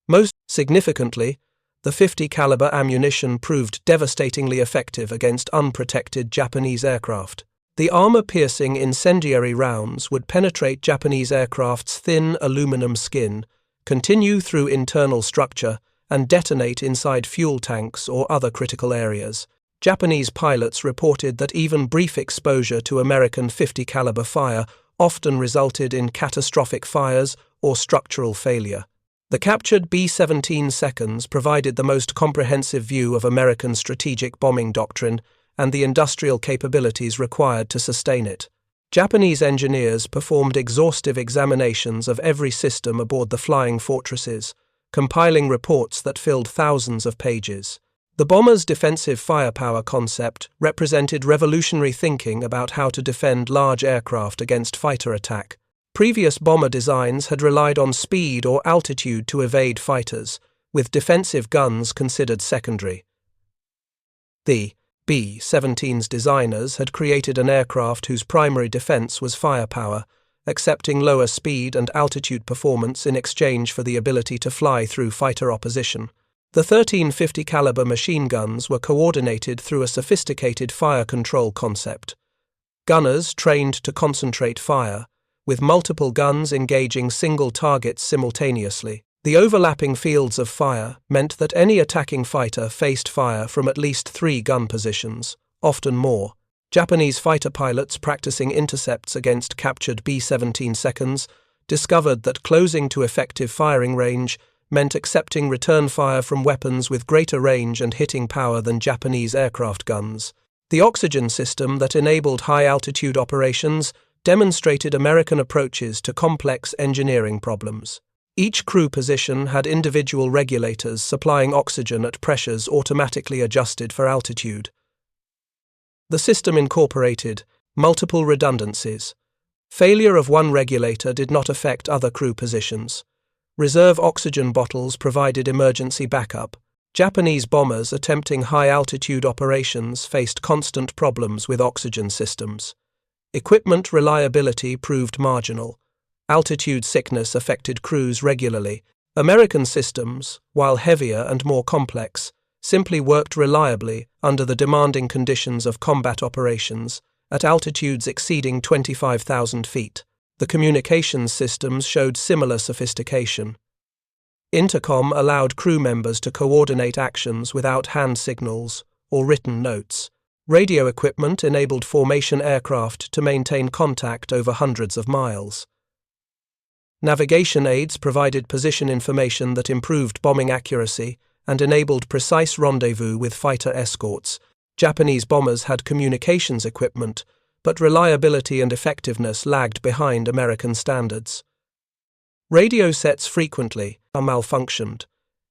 Most significantly, the 50 caliber ammunition proved devastatingly effective against unprotected Japanese aircraft. The armor-piercing incendiary rounds would penetrate Japanese aircraft's thin aluminum skin, continue through internal structure, and detonate inside fuel tanks or other critical areas. Japanese pilots reported that even brief exposure to American 50 caliber fire often resulted in catastrophic fires or structural failure. The captured B-17 seconds provided the most comprehensive view of American strategic bombing doctrine and the industrial capabilities required to sustain it. Japanese engineers performed exhaustive examinations of every system aboard the Flying Fortresses, compiling reports that filled thousands of pages. The bomber's defensive firepower concept represented revolutionary thinking about how to defend large aircraft against fighter attack. Previous bomber designs had relied on speed or altitude to evade fighters, with defensive guns considered secondary. The B-17's designers had created an aircraft whose primary defense was firepower, accepting lower speed and altitude performance in exchange for the ability to fly through fighter opposition. The 1350 caliber machine guns were coordinated through a sophisticated fire control concept. Gunners trained to concentrate fire, with multiple guns engaging single targets simultaneously. The overlapping fields of fire meant that any attacking fighter faced fire from at least 3 gun positions, often more. Japanese fighter pilots practicing intercepts against captured B-17 seconds discovered that closing to effective firing range meant accepting return fire from weapons with greater range and hitting power than Japanese aircraft guns. The oxygen system that enabled high-altitude operations demonstrated American approaches to complex engineering problems. Each crew position had individual regulators supplying oxygen at pressures automatically adjusted for altitude. The system incorporated multiple redundancies. Failure of one regulator did not affect other crew positions. Reserve oxygen bottles provided emergency backup. Japanese bombers attempting high-altitude operations faced constant problems with oxygen systems. Equipment reliability proved marginal. Altitude sickness affected crews regularly. American systems, while heavier and more complex, simply worked reliably under the demanding conditions of combat operations at altitudes exceeding 25,000 feet. The communications systems showed similar sophistication. Intercom allowed crew members to coordinate actions without hand signals or written notes. Radio equipment enabled formation aircraft to maintain contact over hundreds of miles. Navigation aids provided position information that improved bombing accuracy and enabled precise rendezvous with fighter escorts. Japanese bombers had communications equipment, but reliability and effectiveness lagged behind American standards. Radio sets frequently malfunctioned.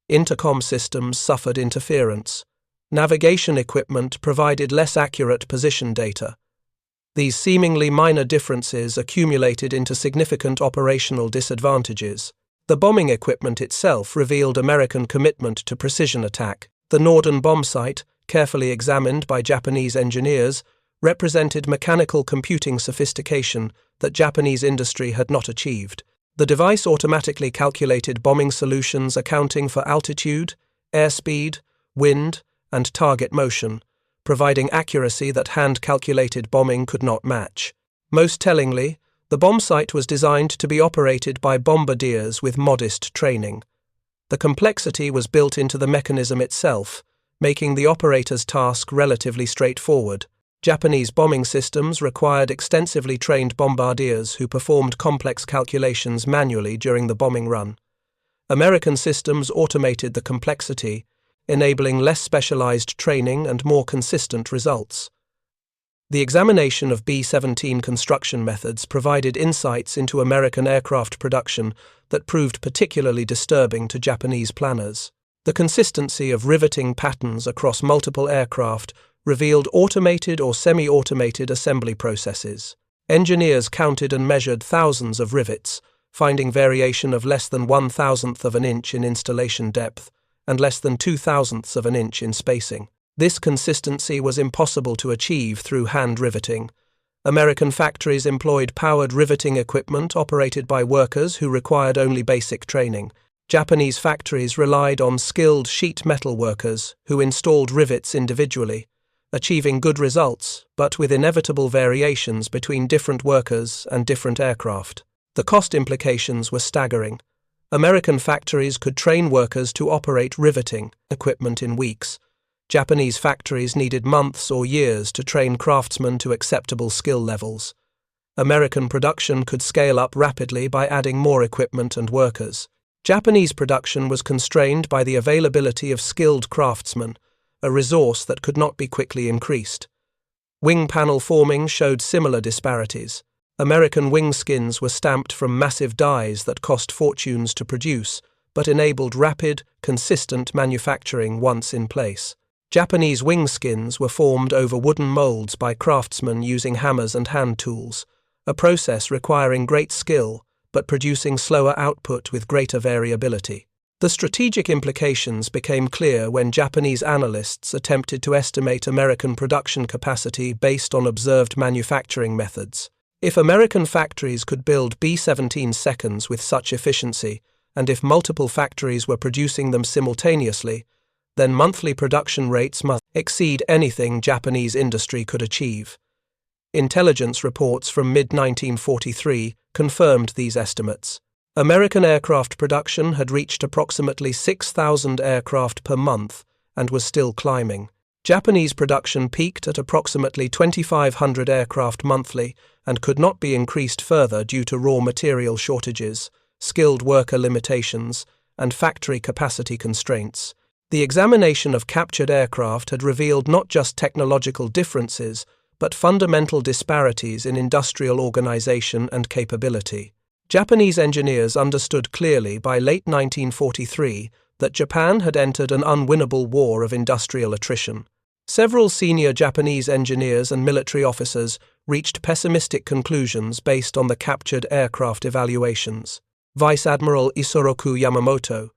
Intercom systems suffered interference. Navigation equipment provided less accurate position data. These seemingly minor differences accumulated into significant operational disadvantages. The bombing equipment itself revealed American commitment to precision attack. The Norden bomb sight, carefully examined by Japanese engineers, represented mechanical computing sophistication that Japanese industry had not achieved. The device automatically calculated bombing solutions accounting for altitude, airspeed, wind, and target motion, providing accuracy that hand-calculated bombing could not match. Most tellingly, the bomb sight was designed to be operated by bombardiers with modest training. The complexity was built into the mechanism itself, making the operator's task relatively straightforward. Japanese bombing systems required extensively trained bombardiers who performed complex calculations manually during the bombing run. American systems automated the complexity, enabling less specialized training and more consistent results. The examination of B-17 construction methods provided insights into American aircraft production that proved particularly disturbing to Japanese planners. The consistency of riveting patterns across multiple aircraft revealed automated or semi-automated assembly processes. Engineers counted and measured thousands of rivets, finding variation of less than 1/1000th of an inch in installation depth and less than 2/1000ths of an inch in spacing. This consistency was impossible to achieve through hand riveting. American factories employed powered riveting equipment operated by workers who required only basic training. Japanese factories relied on skilled sheet metal workers who installed rivets individually, achieving good results, but with inevitable variations between different workers and different aircraft. The cost implications were staggering. American factories could train workers to operate riveting equipment in weeks. Japanese factories needed months or years to train craftsmen to acceptable skill levels. American production could scale up rapidly by adding more equipment and workers. Japanese production was constrained by the availability of skilled craftsmen, a resource that could not be quickly increased. Wing panel forming showed similar disparities. American wing skins were stamped from massive dies that cost fortunes to produce, but enabled rapid, consistent manufacturing once in place. Japanese wing skins were formed over wooden molds by craftsmen using hammers and hand tools, a process requiring great skill, but producing slower output with greater variability. The strategic implications became clear when Japanese analysts attempted to estimate American production capacity based on observed manufacturing methods. If American factories could build B-17 seconds with such efficiency, and if multiple factories were producing them simultaneously, then monthly production rates must exceed anything Japanese industry could achieve. Intelligence reports from mid-1943 confirmed these estimates. American aircraft production had reached approximately 6,000 aircraft per month and was still climbing. Japanese production peaked at approximately 2,500 aircraft monthly and could not be increased further due to raw material shortages, skilled worker limitations, and factory capacity constraints. The examination of captured aircraft had revealed not just technological differences, but fundamental disparities in industrial organization and capability. Japanese engineers understood clearly by late 1943 that Japan had entered an unwinnable war of industrial attrition. Several senior Japanese engineers and military officers reached pessimistic conclusions based on the captured aircraft evaluations. Vice Admiral Isoroku Yamamoto,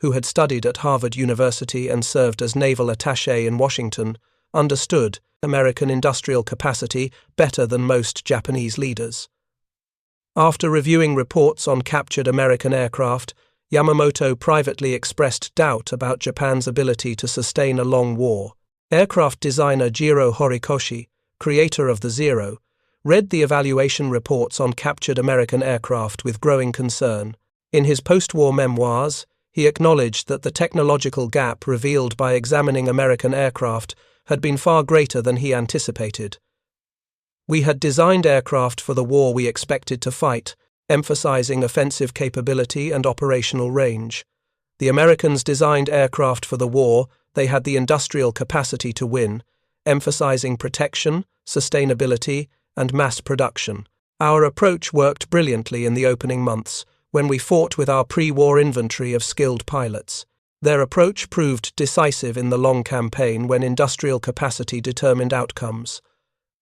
who had studied at Harvard University and served as naval attaché in Washington, understood American industrial capacity better than most Japanese leaders. After reviewing reports on captured American aircraft, Yamamoto privately expressed doubt about Japan's ability to sustain a long war. Aircraft designer Jiro Horikoshi, creator of the Zero, read the evaluation reports on captured American aircraft with growing concern. In his post-war memoirs, he acknowledged that the technological gap revealed by examining American aircraft had been far greater than he anticipated. "We had designed aircraft for the war we expected to fight, emphasizing offensive capability and operational range. The Americans designed aircraft for the war they had the industrial capacity to win, emphasizing protection, sustainability, and mass production. Our approach worked brilliantly in the opening months, when we fought with our pre-war inventory of skilled pilots. Their approach proved decisive in the long campaign when industrial capacity determined outcomes.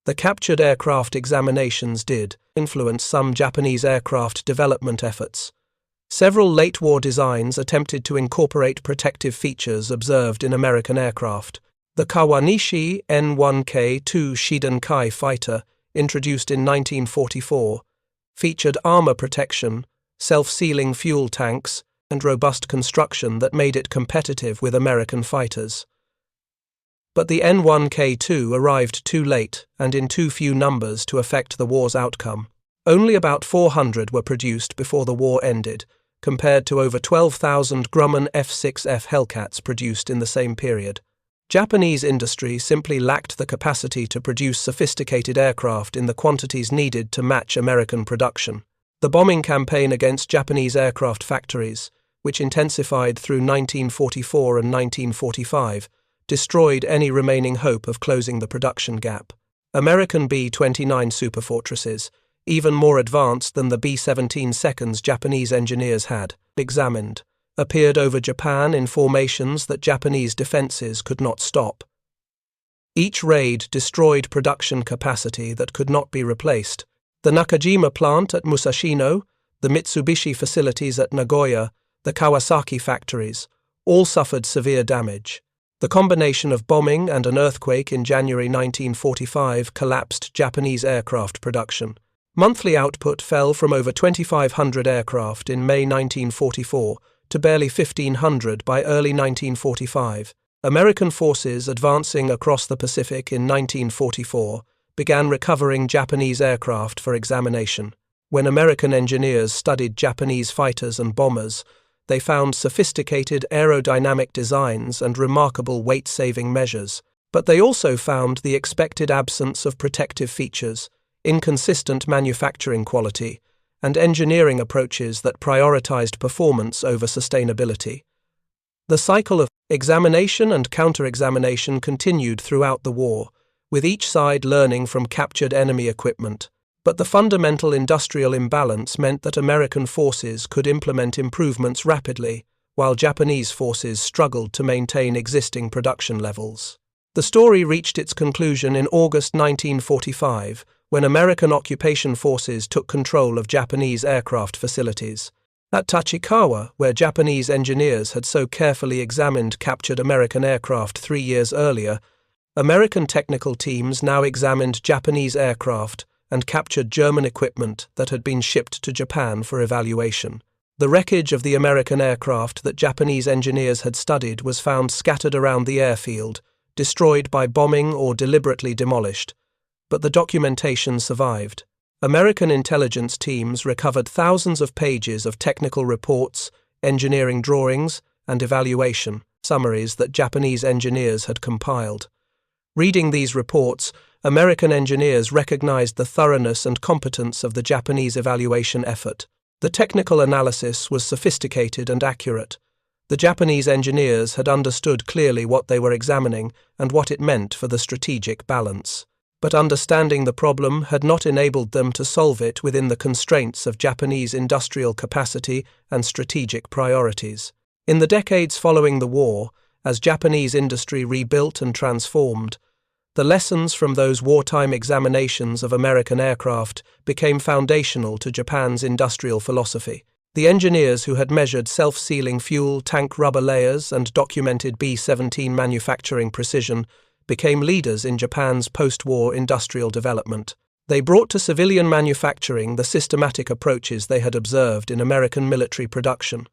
The captured aircraft examinations did influence some Japanese aircraft development efforts. Several late-war designs attempted to incorporate protective features observed in American aircraft. The Kawanishi N-1K-2 Shidenkai fighter, introduced in 1944, featured armor protection, self-sealing fuel tanks, and robust construction that made it competitive with American fighters. But the N-1K-2 arrived too late and in too few numbers to affect the war's outcome. Only about 400 were produced before the war ended, compared to over 12,000 Grumman F-6F Hellcats produced in the same period. Japanese industry simply lacked the capacity to produce sophisticated aircraft in the quantities needed to match American production. The bombing campaign against Japanese aircraft factories, which intensified through 1944 and 1945, destroyed any remaining hope of closing the production gap. American B-29 Superfortresses, even more advanced than the B-17 seconds Japanese engineers had examined, appeared over Japan in formations that Japanese defenses could not stop. Each raid destroyed production capacity that could not be replaced. The Nakajima plant at Musashino, the Mitsubishi facilities at Nagoya, the Kawasaki factories, all suffered severe damage. The combination of bombing and an earthquake in January 1945 collapsed Japanese aircraft production. Monthly output fell from over 2,500 aircraft in May 1944 to barely 1,500 by early 1945. American forces advancing across the Pacific in 1944 began recovering Japanese aircraft for examination. When American engineers studied Japanese fighters and bombers, they found sophisticated aerodynamic designs and remarkable weight-saving measures. But they also found the expected absence of protective features, inconsistent manufacturing quality, and engineering approaches that prioritized performance over sustainability. The cycle of examination and counter-examination continued throughout the war, with each side learning from captured enemy equipment. But the fundamental industrial imbalance meant that American forces could implement improvements rapidly, while Japanese forces struggled to maintain existing production levels. The story reached its conclusion in August 1945, when American occupation forces took control of Japanese aircraft facilities. At Tachikawa, where Japanese engineers had so carefully examined captured American aircraft 3 years earlier, American technical teams now examined Japanese aircraft and captured German equipment that had been shipped to Japan for evaluation. The wreckage of the American aircraft that Japanese engineers had studied was found scattered around the airfield, destroyed by bombing or deliberately demolished, but the documentation survived. American intelligence teams recovered thousands of pages of technical reports, engineering drawings, and evaluation summaries that Japanese engineers had compiled. Reading these reports, American engineers recognized the thoroughness and competence of the Japanese evaluation effort. The technical analysis was sophisticated and accurate. The Japanese engineers had understood clearly what they were examining and what it meant for the strategic balance. But understanding the problem had not enabled them to solve it within the constraints of Japanese industrial capacity and strategic priorities. In the decades following the war, as Japanese industry rebuilt and transformed, the lessons from those wartime examinations of American aircraft became foundational to Japan's industrial philosophy. The engineers who had measured self-sealing fuel tank rubber layers and documented B-17 manufacturing precision became leaders in Japan's post-war industrial development. They brought to civilian manufacturing the systematic approaches they had observed in American military production.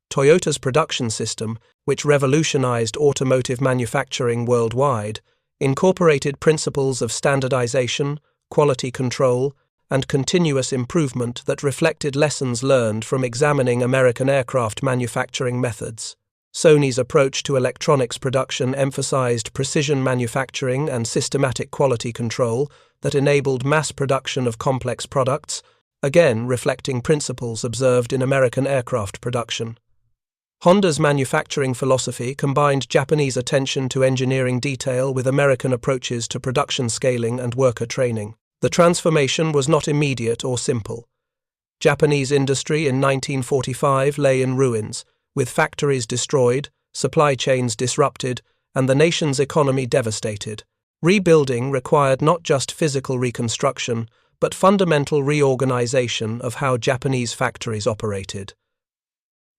Toyota's production system, which revolutionized automotive manufacturing worldwide, incorporated principles of standardization, quality control, and continuous improvement that reflected lessons learned from examining American aircraft manufacturing methods. Sony's approach to electronics production emphasized precision manufacturing and systematic quality control that enabled mass production of complex products, again reflecting principles observed in American aircraft production. Honda's manufacturing philosophy combined Japanese attention to engineering detail with American approaches to production scaling and worker training. The transformation was not immediate or simple. Japanese industry in 1945 lay in ruins, with factories destroyed, supply chains disrupted, and the nation's economy devastated. Rebuilding required not just physical reconstruction, but fundamental reorganization of how Japanese factories operated.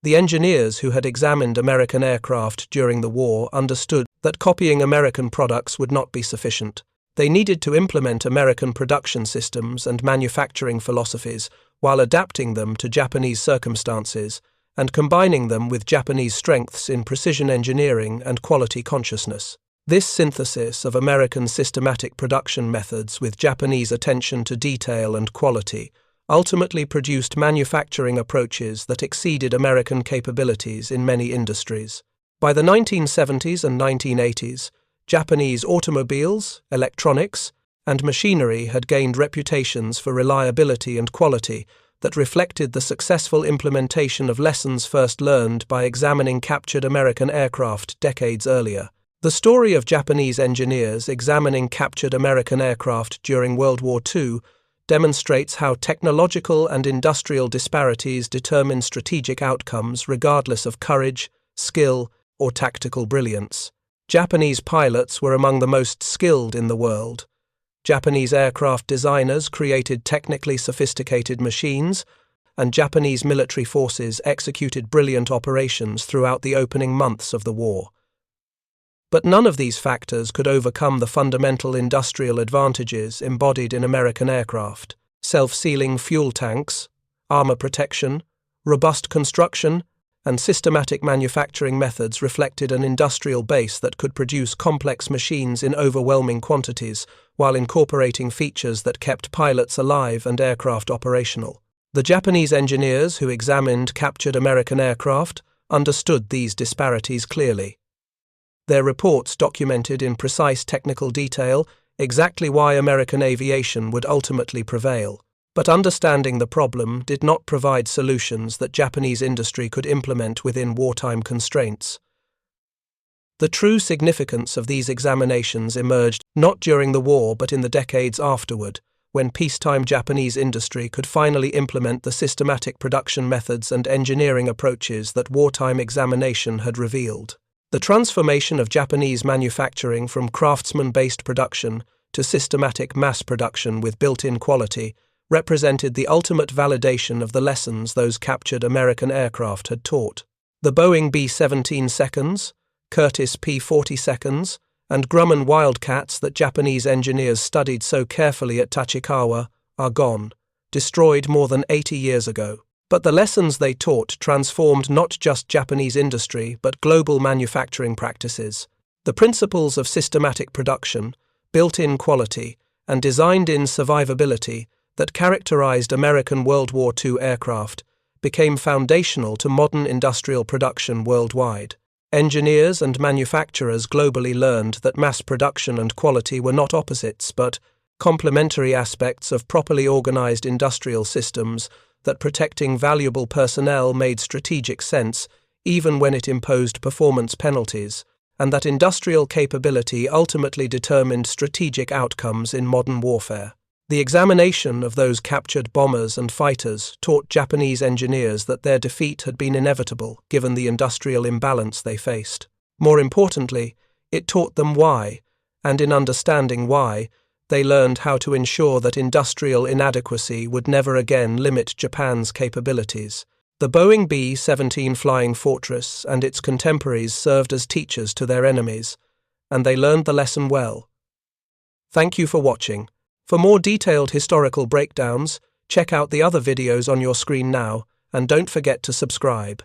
The engineers who had examined American aircraft during the war understood that copying American products would not be sufficient. They needed to implement American production systems and manufacturing philosophies while adapting them to Japanese circumstances and combining them with Japanese strengths in precision engineering and quality consciousness. This synthesis of American systematic production methods with Japanese attention to detail and quality ultimately produced manufacturing approaches that exceeded American capabilities in many industries. By the 1970s and 1980s, Japanese automobiles, electronics, and machinery had gained reputations for reliability and quality that reflected the successful implementation of lessons first learned by examining captured American aircraft decades earlier. The story of Japanese engineers examining captured American aircraft during World War II demonstrates how technological and industrial disparities determine strategic outcomes regardless of courage, skill, or tactical brilliance. Japanese pilots were among the most skilled in the world. Japanese aircraft designers created technically sophisticated machines, and Japanese military forces executed brilliant operations throughout the opening months of the war. But none of these factors could overcome the fundamental industrial advantages embodied in American aircraft: self-sealing fuel tanks, armor protection, robust construction, and systematic manufacturing methods reflected an industrial base that could produce complex machines in overwhelming quantities while incorporating features that kept pilots alive and aircraft operational. The Japanese engineers who examined captured American aircraft understood these disparities clearly. Their reports documented in precise technical detail exactly why American aviation would ultimately prevail. But understanding the problem did not provide solutions that Japanese industry could implement within wartime constraints. The true significance of these examinations emerged not during the war but in the decades afterward, when peacetime Japanese industry could finally implement the systematic production methods and engineering approaches that wartime examination had revealed. The transformation of Japanese manufacturing from craftsman-based production to systematic mass production with built-in quality represented the ultimate validation of the lessons those captured American aircraft had taught. The Boeing B-17 seconds, Curtiss P-40 seconds, and Grumman Wildcats that Japanese engineers studied so carefully at Tachikawa are gone, destroyed more than 80 years ago. But the lessons they taught transformed not just Japanese industry but global manufacturing practices. The principles of systematic production, built-in quality, and designed-in survivability that characterized American World War II aircraft became foundational to modern industrial production worldwide. Engineers and manufacturers globally learned that mass production and quality were not opposites but complementary aspects of properly organized industrial systems, that protecting valuable personnel made strategic sense even when it imposed performance penalties, and that industrial capability ultimately determined strategic outcomes in modern warfare. The examination of those captured bombers and fighters taught Japanese engineers that their defeat had been inevitable given the industrial imbalance they faced. More importantly, it taught them why, and in understanding why, they learned how to ensure that industrial inadequacy would never again limit Japan's capabilities. The Boeing B-17 Flying Fortress and its contemporaries served as teachers to their enemies, and they learned the lesson well. Thank you for watching. For more detailed historical breakdowns, check out the other videos on your screen now, and don't forget to subscribe.